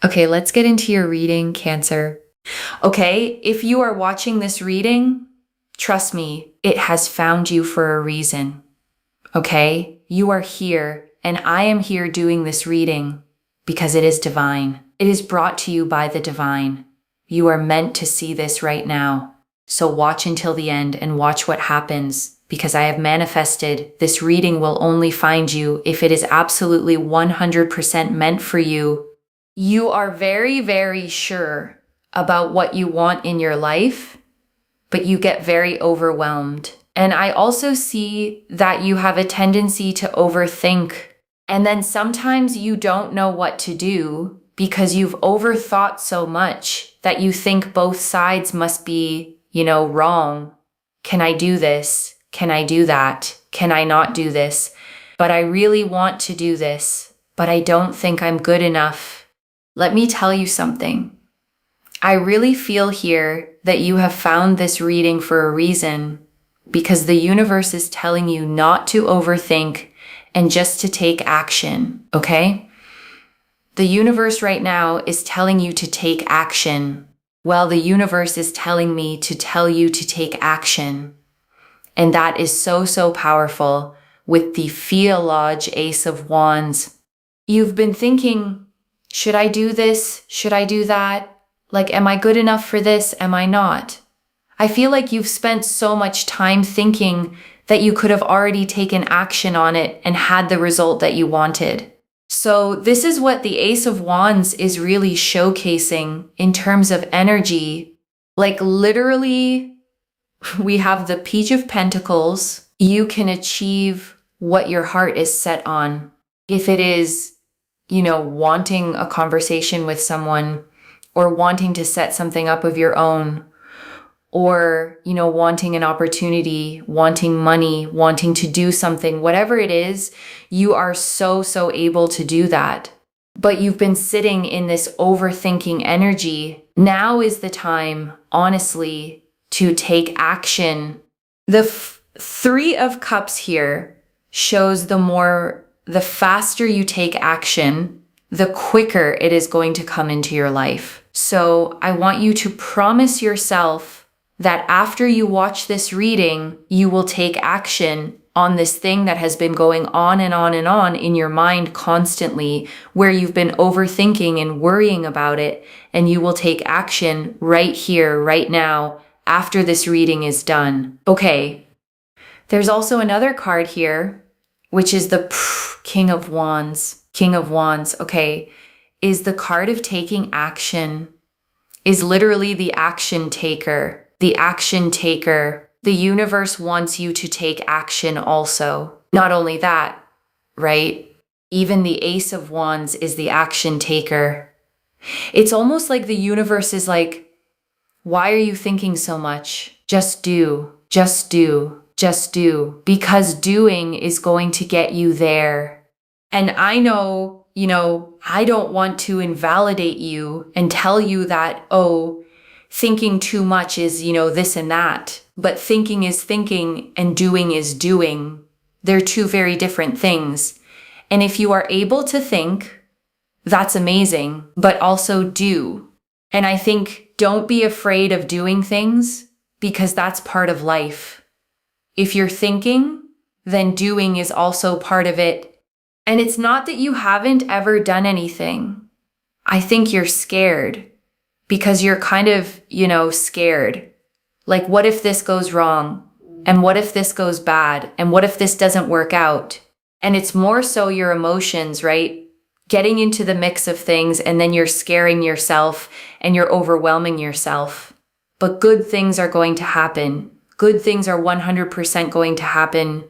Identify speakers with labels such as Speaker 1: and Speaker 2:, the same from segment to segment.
Speaker 1: Okay, let's get into your reading, Cancer. Okay, if you are watching this reading, trust me, it has found you for a reason. Okay, you are here, and I am here doing this reading because it is divine. It is brought to you by the divine. You are meant to see this right now. So watch until the end and watch what happens, because I have manifested this reading will only find you if it is absolutely 100% meant for you. You are very, very sure about what you want in your life, but you get very overwhelmed. And I also see that you have a tendency to overthink. And then sometimes you don't know what to do because you've overthought so much that you think both sides must be, wrong. Can I do this? Can I do that? Can I not do this? But I really want to do this, but I don't think I'm good enough. Let me tell you something. I really feel here that you have found this reading for a reason, because the universe is telling you not to overthink and just to take action, okay? The universe right now is telling you to take action. Well, the universe is telling me to tell you to take action. And that is so, so powerful with the Theology Ace of Wands. You've been thinking, should I do this? Should I do that? Like, am I good enough for this? Am I not? I feel like you've spent so much time thinking that you could have already taken action on it and had the result that you wanted. So this is what the Ace of Wands is really showcasing in terms of energy. Like literally, we have the Page of Pentacles. You can achieve what your heart is set on. If it is, wanting a conversation with someone, or wanting to set something up of your own, or, wanting an opportunity, wanting money, wanting to do something, whatever it is, you are so, so able to do that. But you've been sitting in this overthinking energy. Now is the time, honestly, to take action. The Three of Cups here shows the faster you take action, the quicker it is going to come into your life. So I want you to promise yourself that after you watch this reading, you will take action on this thing that has been going on and on and on in your mind constantly, where you've been overthinking and worrying about it, and you will take action right here, right now, after this reading is done. Okay, there's also another card here, which is the King of Wands. King of Wands, okay, is the card of taking action, is literally the action taker. The action taker. The universe wants you to take action also. Not only that, right? Even the Ace of Wands is the action taker. It's almost like the universe is like, why are you thinking so much? Just do, just do, just do. Because doing is going to get you there. And I know, I don't want to invalidate you and tell you that, thinking too much is, this and that. But thinking is thinking and doing is doing. They're two very different things. And if you are able to think, that's amazing, but also do. And I think don't be afraid of doing things, because that's part of life. If you're thinking, then doing is also part of it. And it's not that you haven't ever done anything. I think you're scared. Because you're kind of, scared. Like, what if this goes wrong? And what if this goes bad? And what if this doesn't work out? And it's more so your emotions, right? Getting into the mix of things, and then you're scaring yourself and you're overwhelming yourself. But good things are going to happen. Good things are 100% going to happen.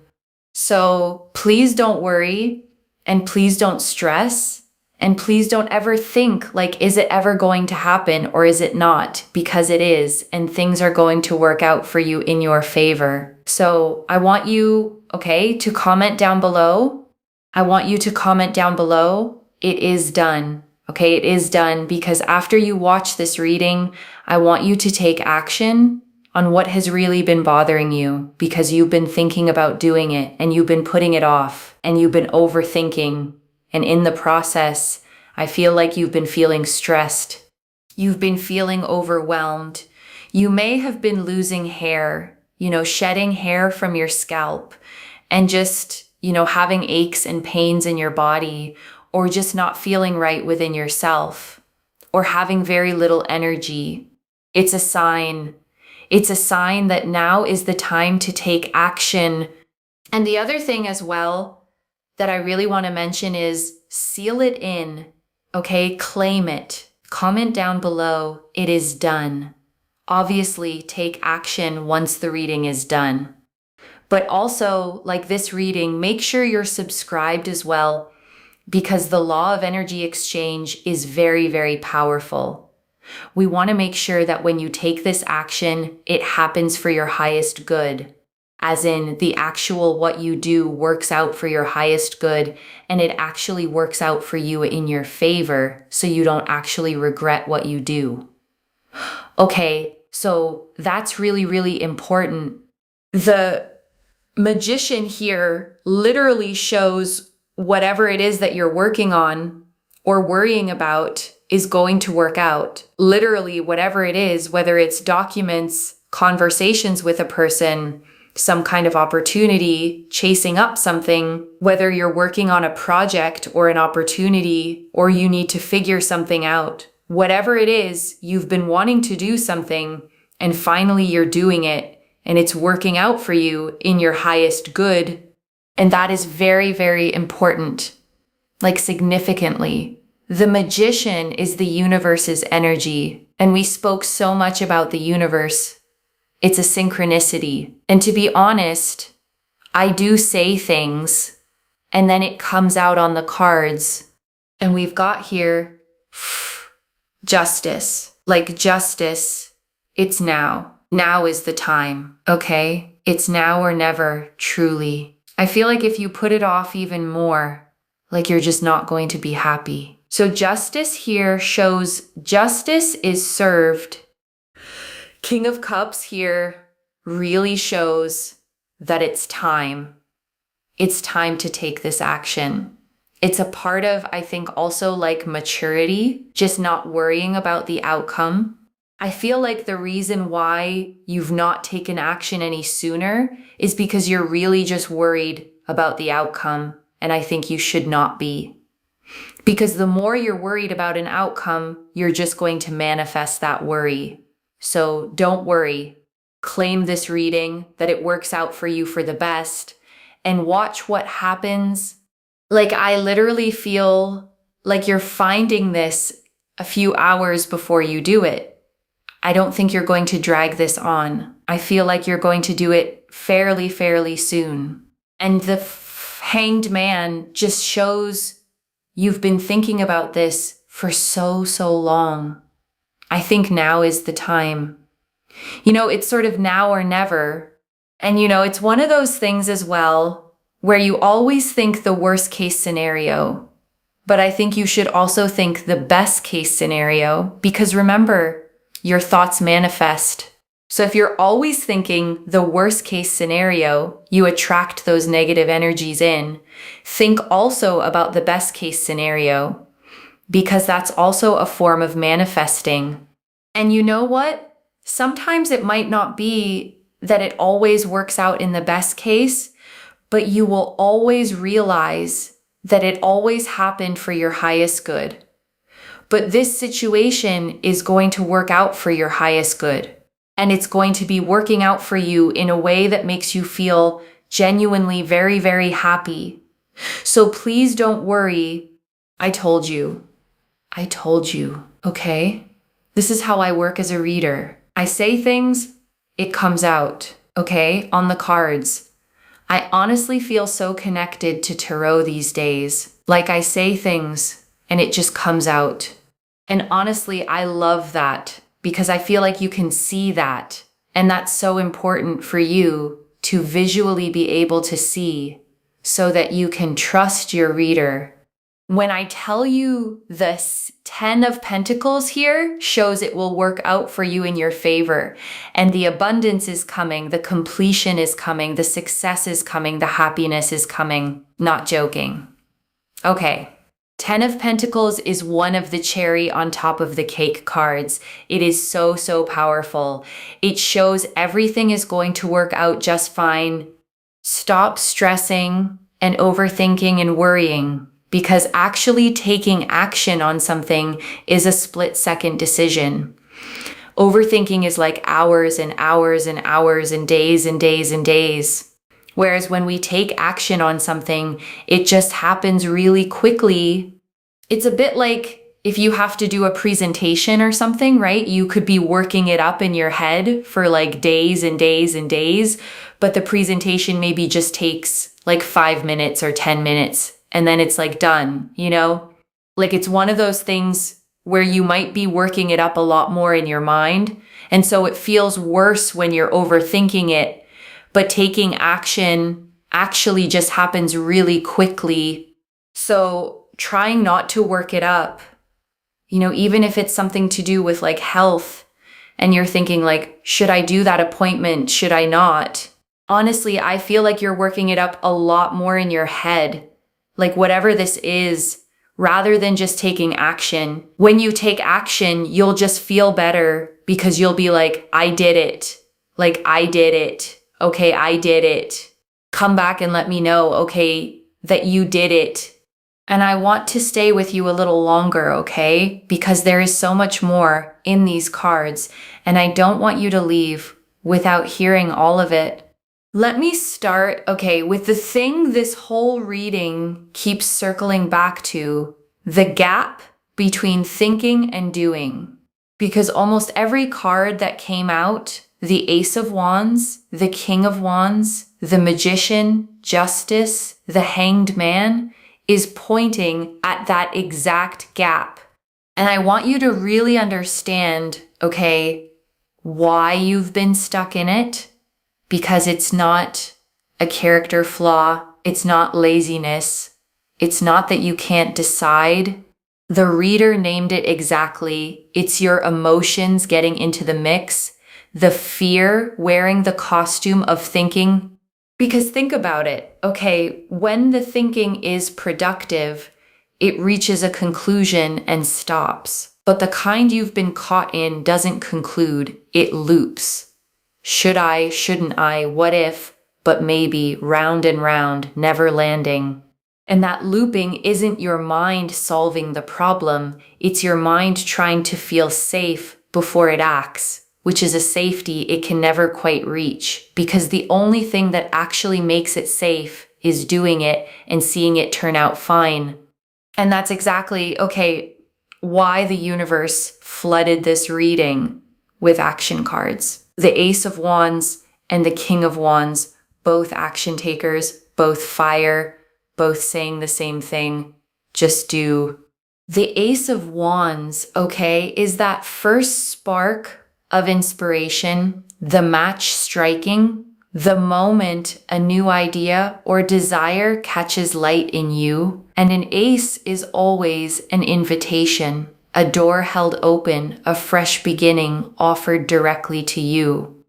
Speaker 1: So please don't worry, and please don't stress. And please don't ever think like, is it ever going to happen or is it not? Because it is, and things are going to work out for you in your favor. So I want you, to comment down below. I want you to comment down below. It is done. Okay, it is done, because after you watch this reading, I want you to take action on what has really been bothering you, because you've been thinking about doing it and you've been putting it off and you've been overthinking. And in the process, I feel like you've been feeling stressed. You've been feeling overwhelmed. You may have been losing hair, shedding hair from your scalp and just, having aches and pains in your body, or just not feeling right within yourself, or having very little energy. It's a sign. It's a sign that now is the time to take action. And the other thing as well that I really want to mention is seal it in, okay? Claim it. Comment down below, it is done. Obviously, take action once the reading is done. But also, like this reading, make sure you're subscribed as well, because the law of energy exchange is very, very powerful. We want to make sure that when you take this action, it happens for your highest good. As in, the actual what you do works out for your highest good, and it actually works out for you in your favor, so you don't actually regret what you do. Okay, so that's really, really important. The Magician here literally shows whatever it is that you're working on or worrying about is going to work out. Literally, whatever it is, whether it's documents, conversations with a person, some kind of opportunity, chasing up something, whether you're working on a project or an opportunity, or you need to figure something out. Whatever it is, you've been wanting to do something, and finally you're doing it, and it's working out for you in your highest good. And that is very, very important, like significantly. The Magician is the universe's energy, and we spoke so much about the universe. It's a synchronicity. And to be honest, I do say things, and then it comes out on the cards. And we've got here justice. Like justice, it's now. Now is the time, okay? It's now or never, truly. I feel like if you put it off even more, like you're just not going to be happy. So justice here shows justice is served. King of Cups here really shows that it's time. It's time to take this action. It's a part of, I think, also like maturity, just not worrying about the outcome. I feel like the reason why you've not taken action any sooner is because you're really just worried about the outcome, and I think you should not be. Because the more you're worried about an outcome, you're just going to manifest that worry. So don't worry. Claim this reading, that it works out for you for the best, and watch what happens. Like, I literally feel like you're finding this a few hours before you do it. I don't think you're going to drag this on. I feel like you're going to do it fairly soon. And the Hanged Man just shows you've been thinking about this for so long. I think now is the time. It's sort of now or never. And it's one of those things as well where you always think the worst case scenario. But I think you should also think the best case scenario, because remember, your thoughts manifest. So if you're always thinking the worst case scenario, you attract those negative energies in. Think also about the best case scenario, because that's also a form of manifesting. And you know what? Sometimes it might not be that it always works out in the best case, but you will always realize that it always happened for your highest good. But this situation is going to work out for your highest good. And it's going to be working out for you in a way that makes you feel genuinely very happy. So please don't worry. I told you, okay? This is how I work as a reader. I say things, it comes out, okay? On the cards. I honestly feel so connected to tarot these days. Like, I say things and it just comes out. And honestly, I love that because I feel like you can see that. And that's so important for you to visually be able to see so that you can trust your reader. When I tell you this 10 of Pentacles here shows it will work out for you in your favor, and the abundance is coming, the completion is coming, the success is coming, the happiness is coming. Not joking. Okay, Ten of Pentacles is one of the cherry on top of the cake cards. It is so, so powerful. It shows everything is going to work out just fine. Stop stressing and overthinking and worrying, because actually taking action on something is a split-second decision. Overthinking is like hours and hours and hours and days and days and days. Whereas when we take action on something, it just happens really quickly. It's a bit like if you have to do a presentation or something, right? You could be working it up in your head for like days and days and days, but the presentation maybe just takes like 5 minutes or 10 minutes, and then it's like done, you know? Like it's one of those things where you might be working it up a lot more in your mind, and so it feels worse when you're overthinking it. But taking action actually just happens really quickly. So trying not to work it up, you know, even if it's something to do with like health and you're thinking like, should I do that appointment? Should I not? Honestly, I feel like you're working it up a lot more in your head. Like whatever this is, rather than just taking action. When you take action, you'll just feel better because you'll be like, I did it. Like I did it. Okay, I did it. Come back and let me know, okay, that you did it. And I want to stay with you a little longer, okay? Because there is so much more in these cards, and I don't want you to leave without hearing all of it. Let me start, okay, with the thing this whole reading keeps circling back to, the gap between thinking and doing. Because almost every card that came out, the Ace of Wands, the King of Wands, the Magician, Justice, the Hanged Man, is pointing at that exact gap. And I want you to really understand, okay, why you've been stuck in it, because it's not a character flaw. It's not laziness. It's not that you can't decide. The reader named it exactly. It's your emotions getting into the mix. The fear wearing the costume of thinking. Because think about it, okay, when the thinking is productive, it reaches a conclusion and stops. But the kind you've been caught in doesn't conclude, it loops. Should I, shouldn't I, what if, but maybe, round and round, never landing. And that looping isn't your mind solving the problem, it's your mind trying to feel safe before it acts, which is a safety it can never quite reach, because the only thing that actually makes it safe is doing it and seeing it turn out fine. And that's exactly, okay, why the universe flooded this reading with action cards. The Ace of Wands and the King of Wands, both action takers, both fire, both saying the same thing, just do. The Ace of Wands, okay, is that first spark of inspiration, the match striking, the moment a new idea or desire catches light in you. And an ace is always an invitation, a door held open, a fresh beginning offered directly to you.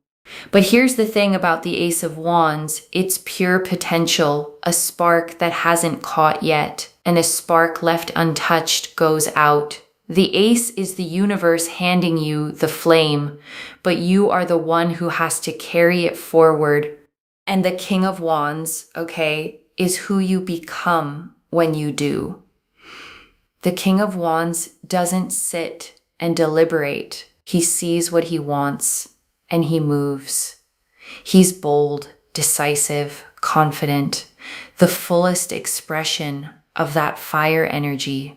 Speaker 1: But here's the thing about the Ace of Wands, it's pure potential, a spark that hasn't caught yet, and a spark left untouched goes out. The ace is the universe handing you the flame, but you are the one who has to carry it forward. And the King of Wands, okay, is who you become when you do. The King of Wands doesn't sit and deliberate. He sees what he wants and he moves. He's bold, decisive, confident, the fullest expression of that fire energy.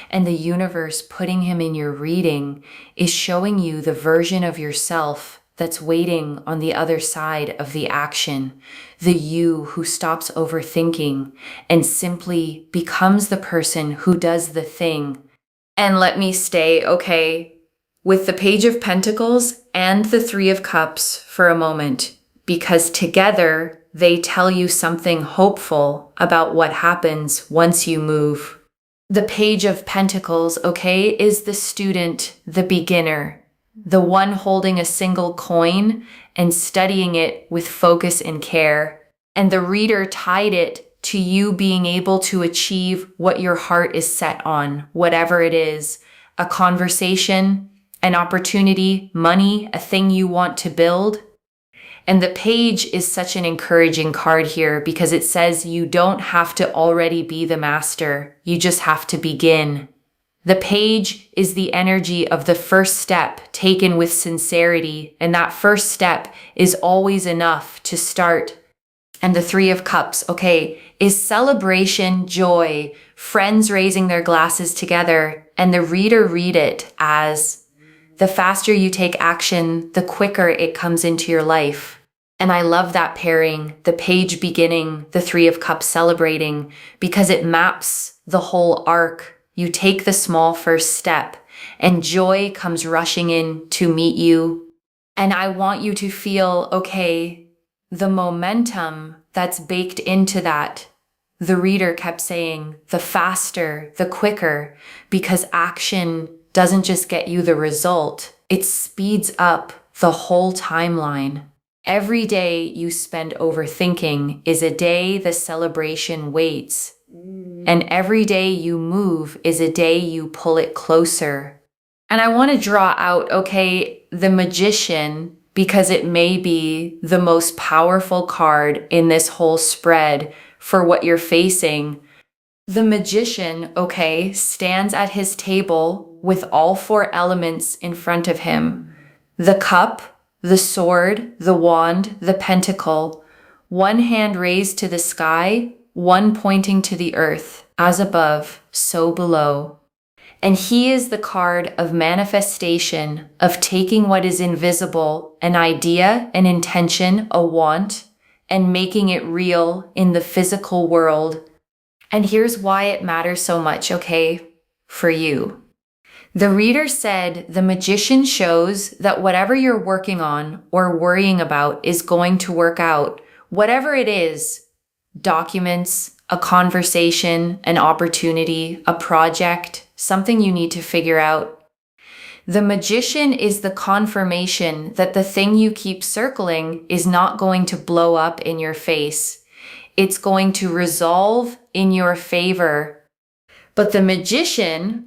Speaker 1: And the universe putting him in your reading is showing you the version of yourself that's waiting on the other side of the action, the you who stops overthinking and simply becomes the person who does the thing. And let me stay, okay, with the Page of Pentacles and the Three of Cups for a moment, because together they tell you something hopeful about what happens once you move. The Page of Pentacles, okay, is the student, the beginner, the one holding a single coin and studying it with focus and care. And the reader tied it to you being able to achieve what your heart is set on, whatever it is, a conversation, an opportunity, money, a thing you want to build. And the page is such an encouraging card here because it says you don't have to already be the master. You just have to begin. The page is the energy of the first step taken with sincerity, and that first step is always enough to start. And the Three of Cups, is celebration, joy, friends raising their glasses together, and the reader read it as the faster you take action, the quicker it comes into your life. And I love that pairing, the page beginning, the Three of Cups celebrating, because it maps the whole arc. You take the small first step, and joy comes rushing in to meet you. And I want you to feel, the momentum that's baked into that. The reader kept saying, the faster, the quicker, because action doesn't just get you the result, it speeds up the whole timeline. Every day you spend overthinking is a day the celebration waits. And every day you move is a day you pull it closer. And I want to draw out, the Magician, because it may be the most powerful card in this whole spread for what you're facing. The Magician, stands at his table with all four elements in front of him. The cup, the sword, the wand, the pentacle, one hand raised to the sky, one pointing to the earth, as above, so below. And he is the card of manifestation, of taking what is invisible, an idea, an intention, a want, and making it real in the physical world. And here's why it matters so much, for you. The reader said the Magician shows that whatever you're working on or worrying about is going to work out, whatever it is. Documents, a conversation, an opportunity, a project, something you need to figure out. The Magician is the confirmation that the thing you keep circling is not going to blow up in your face. It's going to resolve in your favor. But the Magician,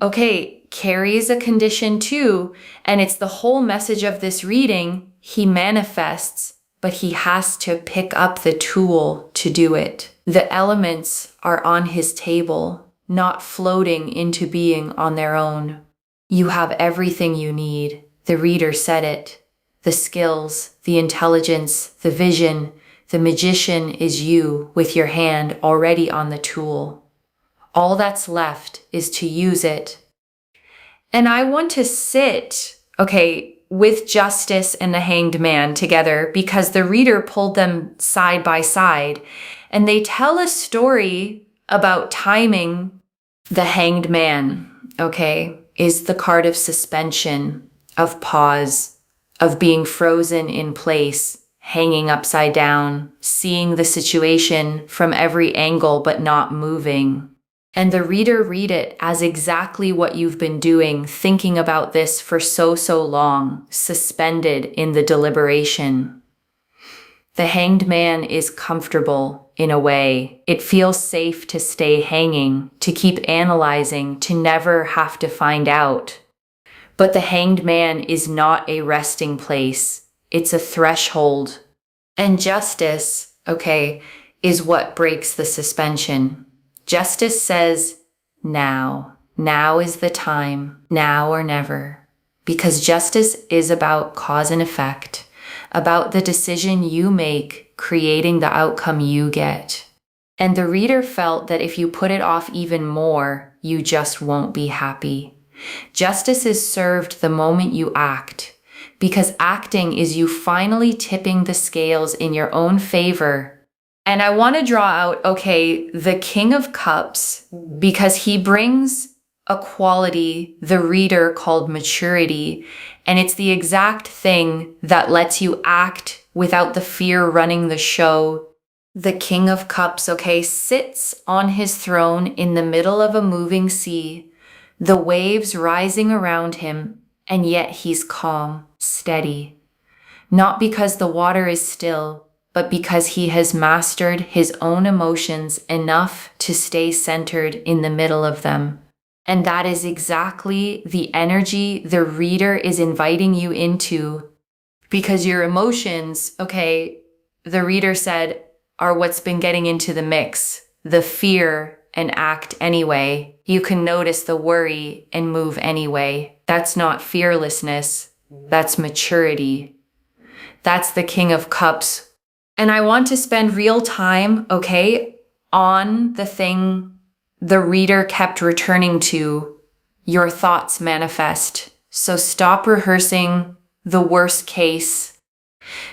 Speaker 1: carries a condition too, and it's the whole message of this reading. He manifests, but he has to pick up the tool to do it. The elements are on his table, not floating into being on their own. You have everything you need. The reader said it. The skills, the intelligence, the vision. The Magician is you with your hand already on the tool. All that's left is to use it. And I want to sit, with Justice and the Hanged Man together because the reader pulled them side by side. And they tell a story about timing. The Hanged Man, is the card of suspension, of pause, of being frozen in place, hanging upside down, seeing the situation from every angle but not moving. And the reader read it as exactly what you've been doing, thinking about this for so long, suspended in the deliberation. The Hanged Man is comfortable in a way. It feels safe to stay hanging, to keep analyzing, to never have to find out. But the Hanged Man is not a resting place. It's a threshold. And Justice, is what breaks the suspension. Justice says, now is the time, now or never. Because justice is about cause and effect, about the decision you make, creating the outcome you get. And the reader felt that if you put it off even more, you just won't be happy. Justice is served the moment you act, because acting is you finally tipping the scales in your own favor. And I want to draw out, the King of Cups, because he brings a quality the reader called maturity, and it's the exact thing that lets you act without the fear running the show. The King of Cups, sits on his throne in the middle of a moving sea, the waves rising around him, and yet he's calm, steady. Not because the water is still, but because he has mastered his own emotions enough to stay centered in the middle of them. And that is exactly the energy the reader is inviting you into, because your emotions, okay, the reader said, are what's been getting into the mix. The fear and act anyway. You can notice the worry and move anyway. That's not fearlessness. That's maturity. That's the King of Cups. And I want to spend real time, okay, on the thing the reader kept returning to. Your thoughts manifest. So stop rehearsing the worst case.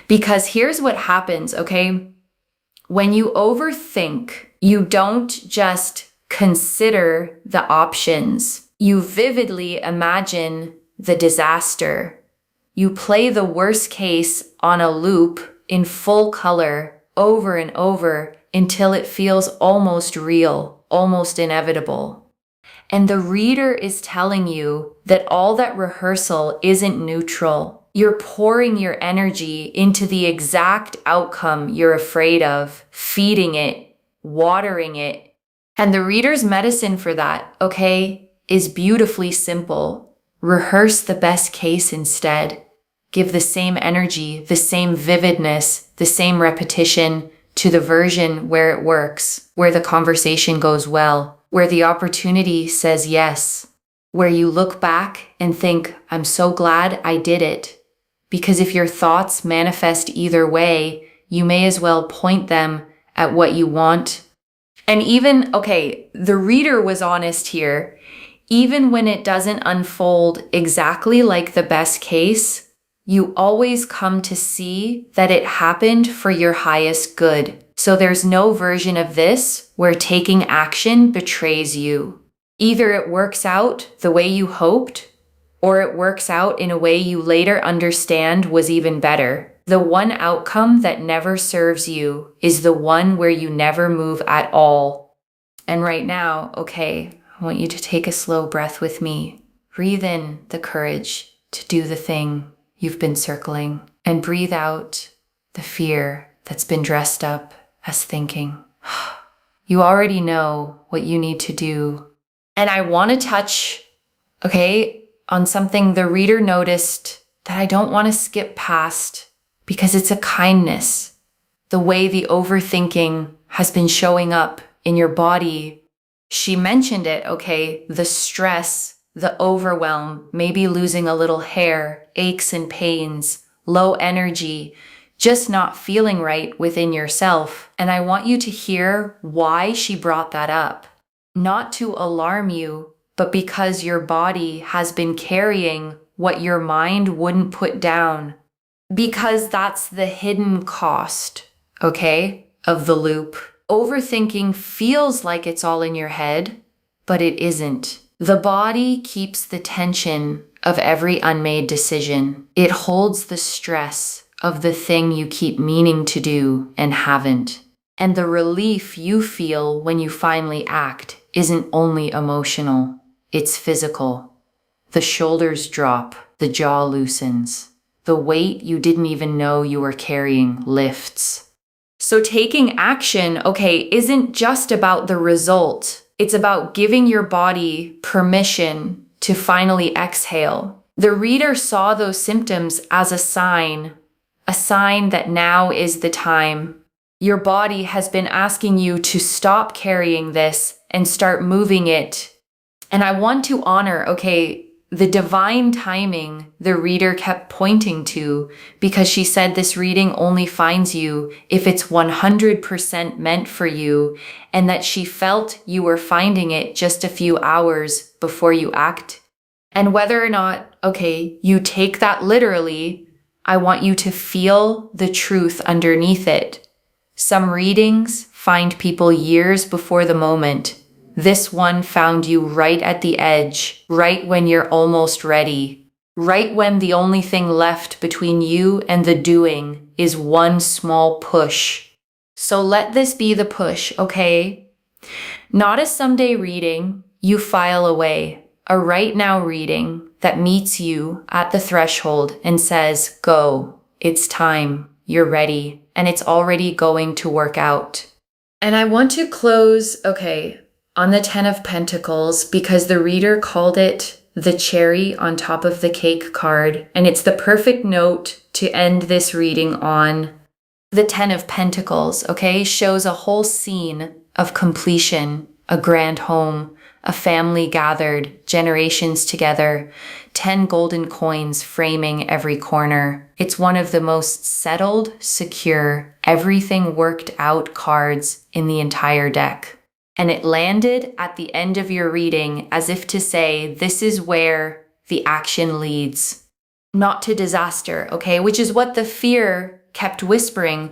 Speaker 1: Because here's what happens, okay? When you overthink, you don't just consider the options. You vividly imagine the disaster. You play the worst case on a loop in full color over and over until it feels almost real, almost inevitable. And the reader is telling you that all that rehearsal isn't neutral. You're pouring your energy into the exact outcome you're afraid of, feeding it, watering it. And the reader's medicine for that, okay, is beautifully simple. Rehearse the best case instead. Give the same energy, the same vividness, the same repetition to the version where it works, where the conversation goes well, where the opportunity says yes, where you look back and think, I'm so glad I did it. Because if your thoughts manifest either way, you may as well point them at what you want. And even, okay, the reader was honest here. Even when it doesn't unfold exactly like the best case, you always come to see that it happened for your highest good. So there's no version of this where taking action betrays you. Either it works out the way you hoped, or it works out in a way you later understand was even better. The one outcome that never serves you is the one where you never move at all. And right now, okay, I want you to take a slow breath with me. Breathe in the courage to do the thing you've been circling, and breathe out the fear that's been dressed up as thinking. You already know what you need to do. And I want to touch, okay, on something the reader noticed that I don't want to skip past, because it's a kindness. The way the overthinking has been showing up in your body. She mentioned it, okay, the stress, the overwhelm, maybe losing a little hair, aches and pains, low energy, just not feeling right within yourself. And I want you to hear why she brought that up. Not to alarm you, but because your body has been carrying what your mind wouldn't put down. Because that's the hidden cost, okay, of the loop. Overthinking feels like it's all in your head, but it isn't. The body keeps the tension of every unmade decision. It holds the stress of the thing you keep meaning to do and haven't. And the relief you feel when you finally act isn't only emotional, it's physical. The shoulders drop, the jaw loosens. The weight you didn't even know you were carrying lifts. So taking action, okay, isn't just about the result. It's about giving your body permission to finally exhale. The reader saw those symptoms as a sign that now is the time. Your body has been asking you to stop carrying this and start moving it. And I want to honor, okay, the divine timing the reader kept pointing to, because she said this reading only finds you if it's 100% meant for you, and that she felt you were finding it just a few hours before you act. And whether or not, okay, you take that literally, I want you to feel the truth underneath it. Some readings find people years before the moment. This one found you right at the edge, right when you're almost ready, right when the only thing left between you and the doing is one small push. So let this be the push, okay? Not a someday reading you file away, a right now reading that meets you at the threshold and says, go, it's time. you're ready, and it's already going to work out. And I want to close, on the 10 of Pentacles because the reader called it the cherry on top of the cake card, and it's the perfect note to end this reading on. The 10 of Pentacles, shows a whole scene of completion, a grand home, a family gathered, generations together, 10 golden coins framing every corner. It's one of the most settled, secure, everything worked out cards in the entire deck. And it landed at the end of your reading as if to say, this is where the action leads. Not to disaster, which is what the fear kept whispering,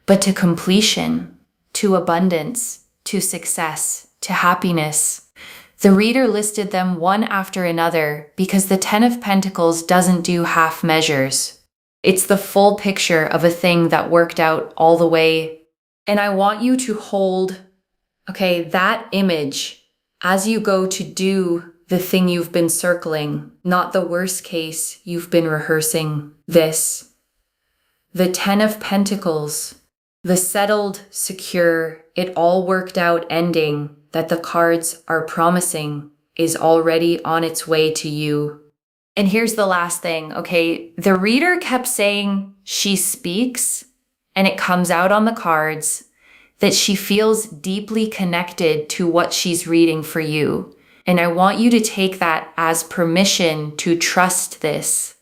Speaker 1: but to completion, to abundance, to success, to happiness. The reader listed them one after another because the 10 of Pentacles doesn't do half measures. It's the full picture of a thing that worked out all the way. And I want you to hold, that image as you go to do the thing you've been circling, not the worst case you've been rehearsing this. The 10 of Pentacles, the settled, secure, it all worked out ending that the cards are promising is already on its way to you. And here's the last thing, The reader kept saying she speaks, and it comes out on the cards, that she feels deeply connected to what she's reading for you. And I want you to take that as permission to trust this,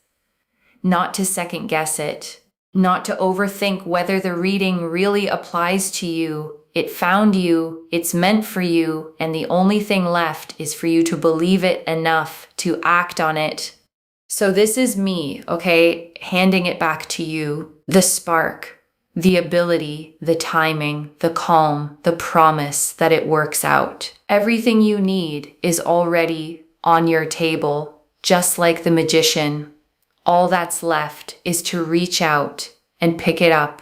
Speaker 1: not to second guess it. Not to overthink whether the reading really applies to you. It found you, it's meant for you, and the only thing left is for you to believe it enough to act on it. So this is me, handing it back to you. The spark, the ability, the timing, the calm, the promise that it works out. Everything you need is already on your table, just like the magician. All that's left is to reach out and pick it up.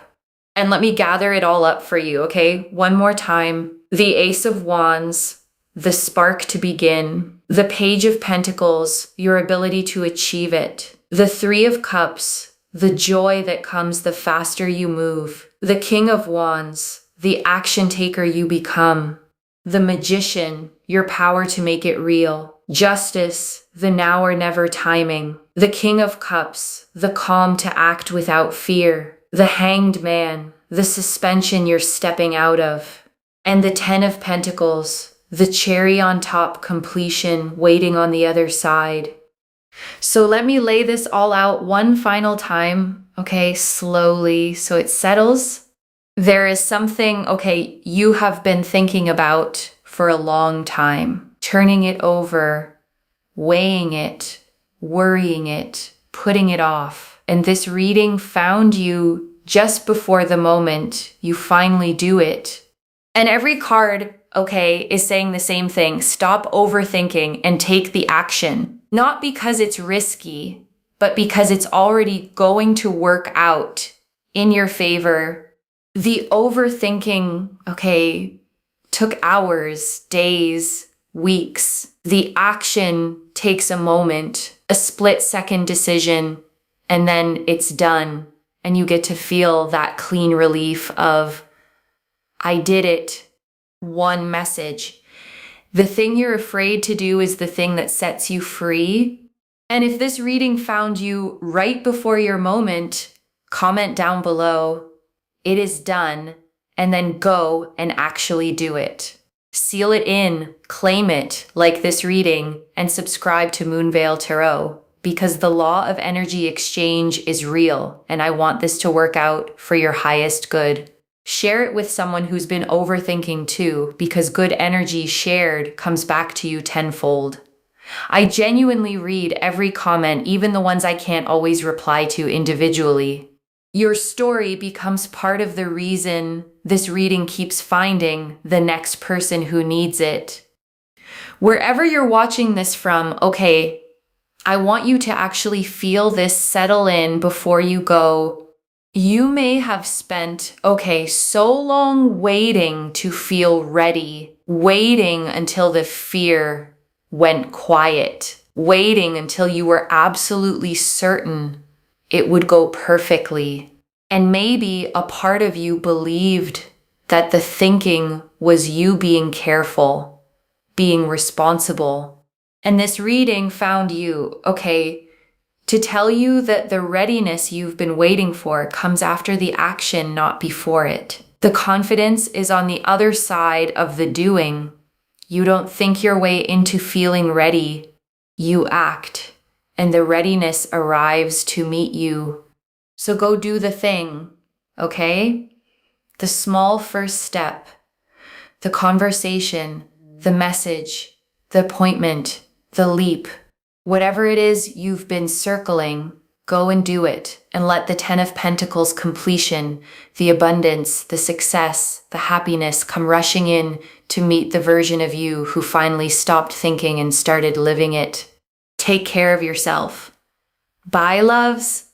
Speaker 1: And let me gather it all up for you, One more time. The Ace of Wands, the spark to begin. The Page of Pentacles, your ability to achieve it. The 3 of Cups, the joy that comes the faster you move. The King of Wands, the action taker you become. The Magician, your power to make it real. Justice, the now or never timing. The King of Cups, the calm to act without fear. The Hanged Man, the suspension you're stepping out of. And the 10 of Pentacles, the cherry on top completion waiting on the other side. So let me lay this all out one final time, slowly, so it settles. There is something, you have been thinking about for a long time. Turning it over, weighing it, worrying it, putting it off. And this reading found you just before the moment you finally do it. And every card, is saying the same thing. Stop overthinking and take the action. Not because it's risky, but because it's already going to work out in your favor. The overthinking, took hours, days, weeks. The action takes a moment, a split-second decision, and then it's done. And you get to feel that clean relief of, I did it. One message. The thing you're afraid to do is the thing that sets you free. And if this reading found you right before your moment, comment down below, it is done, and then go and actually do it. Seal it in, claim it, like this reading, and subscribe to Moonveil Tarot, because the law of energy exchange is real, and I want this to work out for your highest good. Share it with someone who's been overthinking too, because good energy shared comes back to you tenfold. I genuinely read every comment, even the ones I can't always reply to individually. Your story becomes part of the reason this reading keeps finding the next person who needs it. Wherever you're watching this from, I want you to actually feel this settle in before you go. You may have spent, so long waiting to feel ready, waiting until the fear went quiet, waiting until you were absolutely certain it would go perfectly. And maybe a part of you believed that the thinking was you being careful, being responsible. And this reading found you, okay, to tell you that the readiness you've been waiting for comes after the action, not before it. The confidence is on the other side of the doing. You don't think your way into feeling ready. You act, and the readiness arrives to meet you. So go do the thing, okay? The small first step, the conversation, the message, the appointment, the leap. Whatever it is you've been circling, go and do it, and let the 10 of Pentacles completion, the abundance, the success, the happiness come rushing in to meet the version of you who finally stopped thinking and started living it. Take care of yourself. Bye, loves.